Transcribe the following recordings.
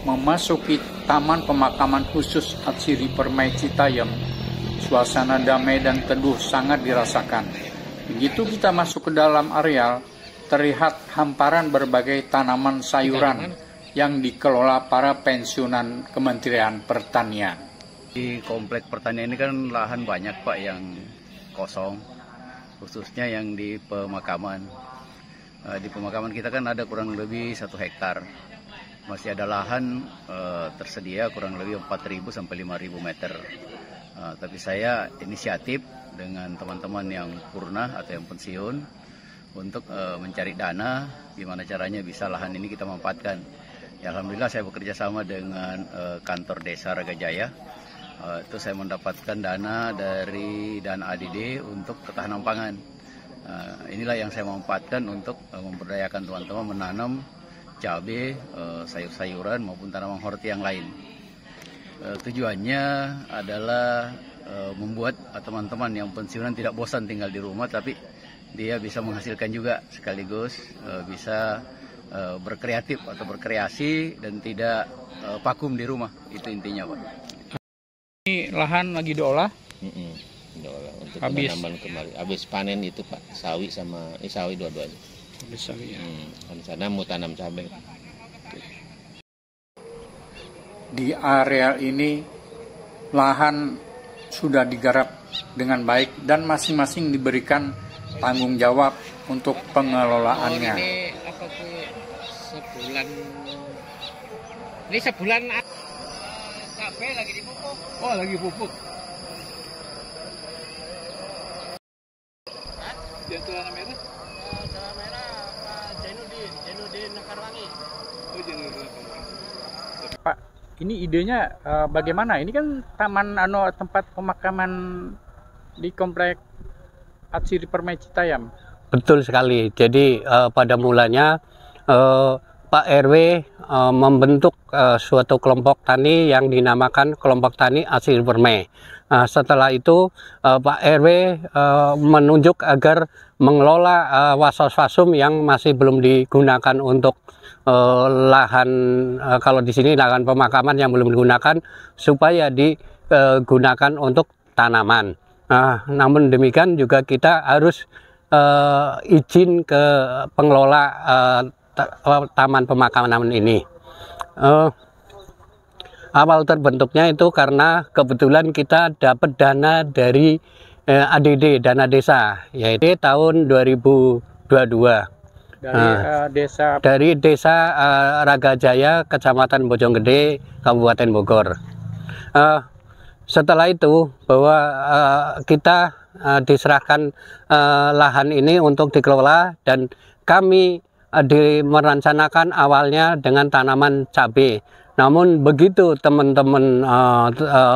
Memasuki Taman Pemakaman Khusus Atsiri Permai Citayam, suasana damai dan teduh sangat dirasakan. Begitu kita masuk ke dalam areal, terlihat hamparan berbagai tanaman sayuran yang dikelola para pensiunan Kementerian Pertanian. Di komplek pertanian ini kan lahan banyak Pak yang kosong, khususnya yang di pemakaman. Di pemakaman kita kan ada kurang lebih 1 hektar. Masih ada lahan tersedia kurang lebih 4.000 sampai 5.000 meter. Tapi saya inisiatif dengan teman-teman yang purna atau yang pensiun untuk mencari dana, gimana caranya bisa lahan ini kita manfaatkan. Ya, alhamdulillah saya bekerja sama dengan kantor desa Ragajaya. Itu saya mendapatkan dana dari dana ADD untuk ketahanan pangan. Inilah yang saya manfaatkan untuk memberdayakan teman-teman menanam cabai, sayur-sayuran maupun tanaman horti yang lain. Tujuannya adalah membuat teman-teman yang pensiunan tidak bosan tinggal di rumah, tapi dia bisa menghasilkan juga sekaligus bisa berkreatif atau berkreasi dan tidak vakum di rumah. Itu intinya, Pak. Ini lahan lagi diolah? Diolah untuk habis penanaman kemarin. Habis panen itu Pak, sawi sama sawi dua-duanya. Habis sawi ya. Di sana mau tanam cabai. Di areal ini lahan sudah digarap dengan baik dan masing-masing diberikan tanggung jawab untuk pengelolaannya. Ini apa tuh sebulan? Ini sebulan cabai lagi dipupuk. Oh, lagi pupuk. Yang celana merah? Celana merah Pak Jainuddin Nakarwangi. Oh, Jainuddin. Pak, ini idenya bagaimana? Ini kan taman tempat pemakaman di komplek Atsiri Permai Citayam. Betul sekali. Jadi pada mulanya Pak RW membentuk suatu kelompok tani yang dinamakan kelompok tani Atsiri Permai. Setelah itu Pak RW menunjuk agar mengelola wasos-wasum yang masih belum digunakan untuk lahan, kalau di sini lahan pemakaman yang belum digunakan, supaya digunakan untuk tanaman. Namun demikian juga kita harus izin ke pengelola taman pemakaman ini. Awal terbentuknya itu karena kebetulan kita dapat dana dari ADD, dana desa, yaitu tahun 2022. Dari desa Ragajaya, Kecamatan Bojonggede, Kabupaten Bogor. Setelah itu bahwa kita diserahkan lahan ini untuk dikelola, dan kami merencanakan awalnya dengan tanaman cabai. Namun begitu teman-teman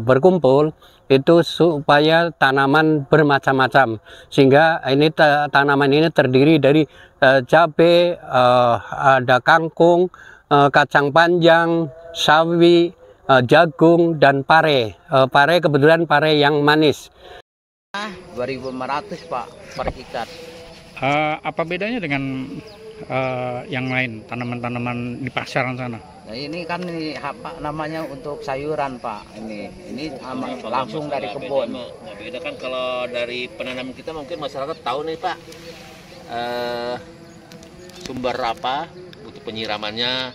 berkumpul, itu supaya tanaman bermacam-macam, sehingga ini tanaman ini terdiri dari cabai, ada kangkung, kacang panjang, sawi, jagung, dan pare. Pare kebetulan pare yang manis. 2.500 Pak per hektar. Apa bedanya dengan yang lain, tanaman-tanaman di pasaran sana? Nah, ini kan apa namanya untuk sayuran Pak. Ini langsung dari kebun. Nah, beda kan kalau dari penanam kita, mungkin masyarakat tahu nih Pak, sumber apa untuk penyiramannya.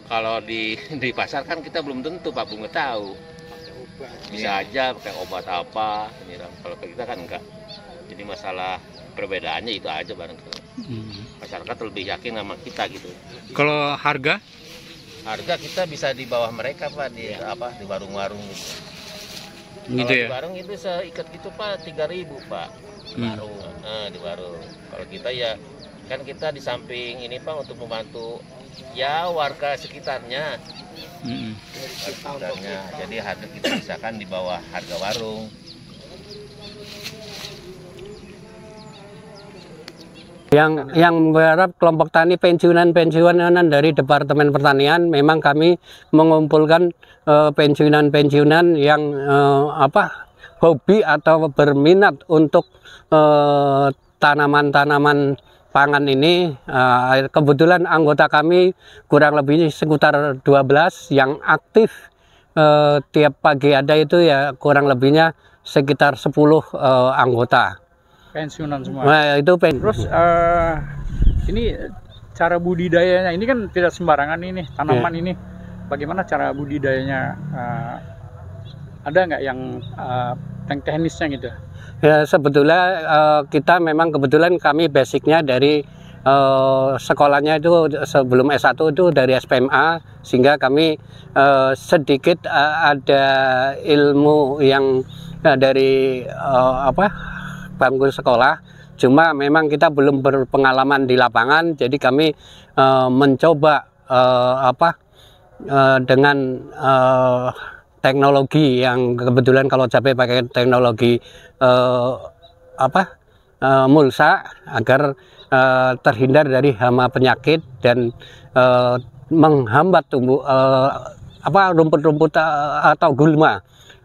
Kalau di pasar kan kita belum tentu Pak, belum tahu. Bisa aja pakai obat apa penyiram. Kalau kita kan enggak. Jadi masalah perbedaannya itu aja barangkali. Masyarakat lebih yakin sama kita gitu. Kalau harga? Harga kita bisa di bawah mereka Pak, di di warung-warung gitu. Gitu Kalau ya? di warung itu seikat gitu Pak 3.000 Pak. Warung. Di warung. Kalau kita ya kan kita di samping ini Pak untuk membantu ya warga sekitarnya. Jadi harga kita misalkan di bawah harga warung. Yang berharap kelompok tani pensiunan dari Departemen Pertanian, memang kami mengumpulkan pensiunan yang hobi atau berminat untuk tanaman-tanaman pangan ini. Kebetulan anggota kami kurang lebih sekitar 12 yang aktif, tiap pagi ada itu ya kurang lebihnya sekitar 10 anggota. Pensiunan semua. Nah, itu Terus ini cara budidayanya ini kan tidak sembarangan ini tanaman ini. Bagaimana cara budidayanya? Ada nggak yang teknisnya gitu? Ya, sebetulnya kita memang kebetulan kami basicnya dari sekolahnya itu sebelum S1 itu dari SPMA, sehingga kami sedikit ada ilmu yang dari bangku sekolah. Cuma memang kita belum berpengalaman di lapangan, jadi kami mencoba dengan teknologi yang kebetulan kalau cabai pakai teknologi mulsa agar terhindar dari hama penyakit dan menghambat tumbuh rumput-rumput atau gulma.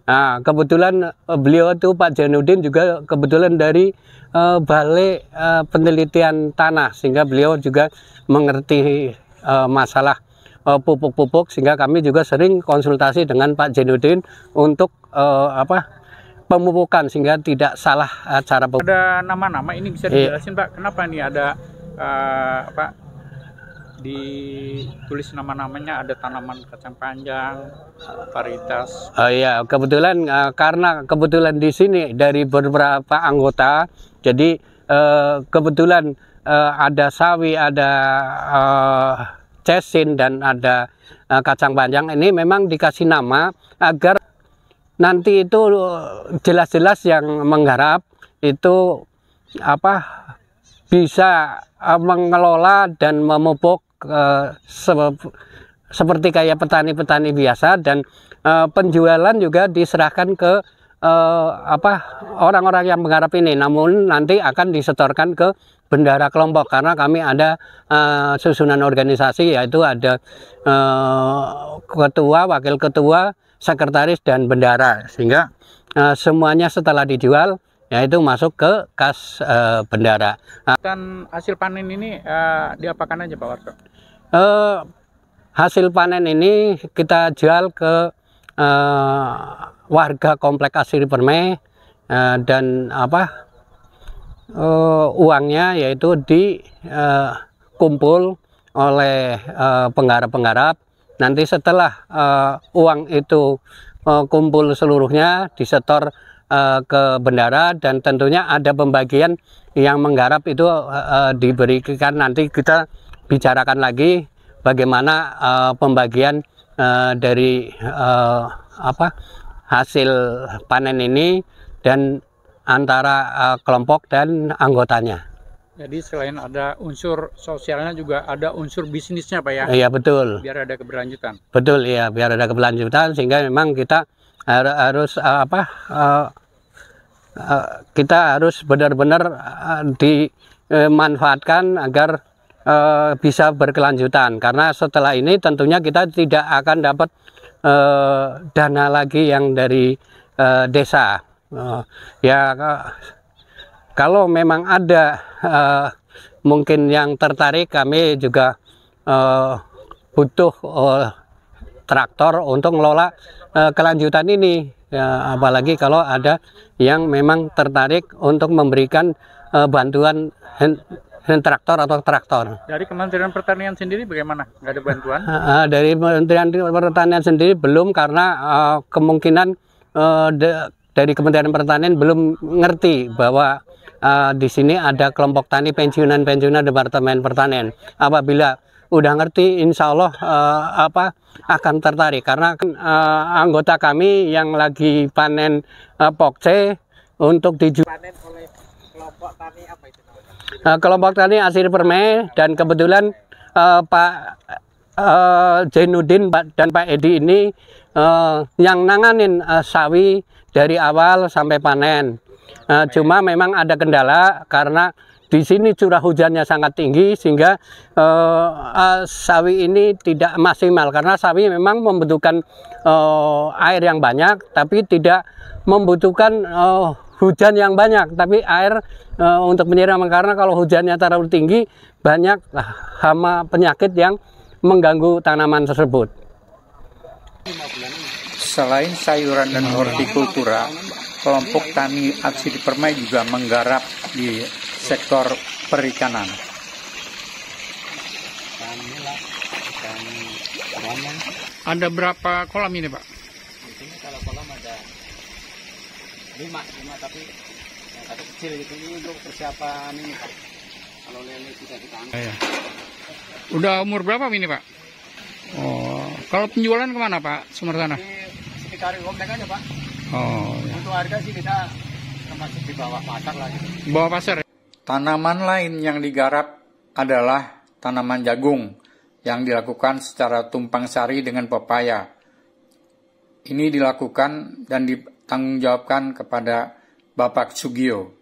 Nah, kebetulan beliau itu Pak Jainuddin juga kebetulan dari Balai Penelitian Tanah, sehingga beliau juga mengerti masalah pupuk-pupuk, sehingga kami juga sering konsultasi dengan Pak Jainuddin untuk pemupukan sehingga tidak salah cara pupuk. Ada nama-nama ini bisa dijelasin Pak, kenapa nih ada ditulis nama-namanya, ada tanaman kacang panjang, varietas. Ya, kebetulan karena kebetulan di sini dari beberapa anggota, jadi kebetulan ada sawi, ada cesin dan ada kacang panjang. Ini memang dikasih nama agar nanti itu jelas-jelas yang menggarap itu bisa mengelola dan memupuk seperti kayak petani-petani biasa, dan penjualan juga diserahkan ke orang-orang yang menggarap ini, namun nanti akan disetorkan ke bendahara kelompok, karena kami ada susunan organisasi, yaitu ada ketua, wakil ketua, sekretaris, dan bendahara, sehingga semuanya setelah dijual yaitu masuk ke kas bendahara. Dan hasil panen ini diapakan aja Pak Warso? Hasil panen ini kita jual ke warga komplek Asri Permai, dan uangnya yaitu dikumpul oleh penggarap-penggarap. Nanti setelah uang itu kumpul seluruhnya disetor ke bendahara, dan tentunya ada pembagian yang menggarap itu diberikan, nanti kita bicarakan lagi bagaimana pembagian dari hasil panen ini dan antara kelompok dan anggotanya. Jadi selain ada unsur sosialnya juga ada unsur bisnisnya Pak ya? Iya, betul. Biar ada keberlanjutan. Betul ya, biar ada keberlanjutan, sehingga memang kita harus kita harus benar-benar dimanfaatkan agar bisa berkelanjutan, karena setelah ini tentunya kita tidak akan dapat dana lagi yang dari desa. Kalau memang ada mungkin yang tertarik, kami juga butuh traktor untuk mengelola kelanjutan ini, apalagi kalau ada yang memang tertarik untuk memberikan bantuan hand traktor atau traktor. Dari Kementerian Pertanian sendiri bagaimana? Nggak ada bantuan? Dari Kementerian Pertanian sendiri belum, karena kemungkinan dari Kementerian Pertanian belum ngerti bahwa di sini ada kelompok tani pensiunan Departemen Pertanian. Apabila udah ngerti, insya Allah akan tertarik, karena anggota kami yang lagi panen pokce untuk dijual. Panen oleh kelompok tani apa itu? Kelompok tani Asri Permai, dan kebetulan Pak Jainuddin dan Pak Edi ini yang nanganin sawi dari awal sampai panen. Cuma memang ada kendala karena di sini curah hujannya sangat tinggi, sehingga sawi ini tidak maksimal, karena sawi memang membutuhkan air yang banyak, tapi tidak membutuhkan hujan yang banyak, tapi air untuk penyiraman, karena kalau hujannya terlalu tinggi banyak hama penyakit yang mengganggu tanaman tersebut. Selain sayuran dan hortikultura, kelompok tani Atsiri Permai juga menggarap di sektor perikanan. Ada berapa kolam ini, Pak? Ini kalau kolam ada 5 tapi yang satu kecil gitu, ini untuk persiapan ini Pak. Kalau lele kita angkat. Ya. Udah umur berapa ini, Pak? Oh, kalau penjualan kemana, Pak? Sumber tanah? Di sekitar komplek aja Pak. Oh, ya. Untuk harga sih kita termasuk di bawah pasar lah gitu. Bawah pasar. Tanaman lain yang digarap adalah tanaman jagung yang dilakukan secara tumpang sari dengan pepaya. Ini dilakukan dan ditanggungjawabkan kepada Bapak Sugio.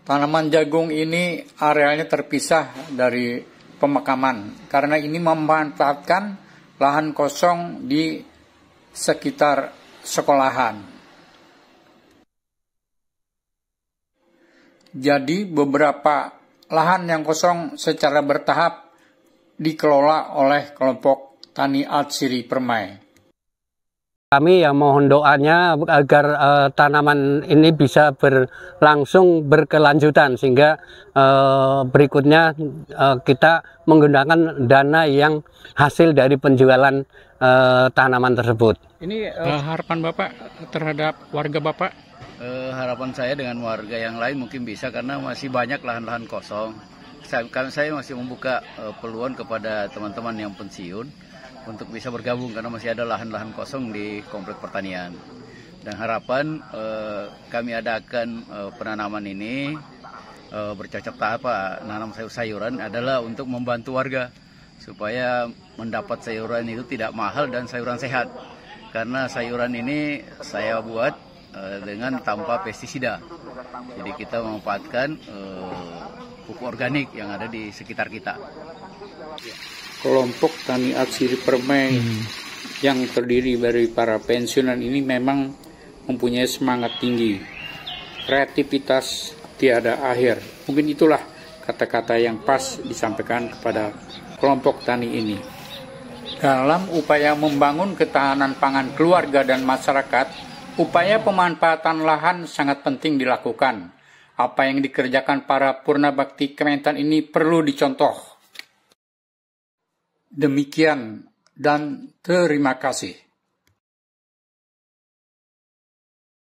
Tanaman jagung ini arealnya terpisah dari pemakaman karena ini memanfaatkan lahan kosong di sekitar sekolahan. Jadi beberapa lahan yang kosong secara bertahap dikelola oleh kelompok tani Atsiri Permai. Kami yang mohon doanya agar tanaman ini bisa berlangsung berkelanjutan, sehingga berikutnya kita menggunakan dana yang hasil dari penjualan tanaman tersebut. Ini harapan Bapak terhadap warga Bapak? Harapan saya dengan warga yang lain mungkin bisa, karena masih banyak lahan-lahan kosong. Saya masih membuka peluang kepada teman-teman yang pensiun untuk bisa bergabung, karena masih ada lahan-lahan kosong di komplek pertanian. Dan harapan kami adakan penanaman ini bercocok tahap nanam sayur-sayuran adalah untuk membantu warga supaya mendapat sayuran itu tidak mahal dan sayuran sehat. Karena sayuran ini saya buat dengan tanpa pestisida. Jadi kita memanfaatkan pupuk organik yang ada di sekitar kita. Kelompok tani Atsiri Permai yang terdiri dari para pensiunan ini memang mempunyai semangat tinggi, kreativitas tiada akhir. Mungkin itulah kata-kata yang pas disampaikan kepada kelompok tani ini. Dalam upaya membangun ketahanan pangan keluarga dan masyarakat, upaya pemanfaatan lahan sangat penting dilakukan. Apa yang dikerjakan para Purna Bakti Kementan ini perlu dicontoh. Demikian dan terima kasih.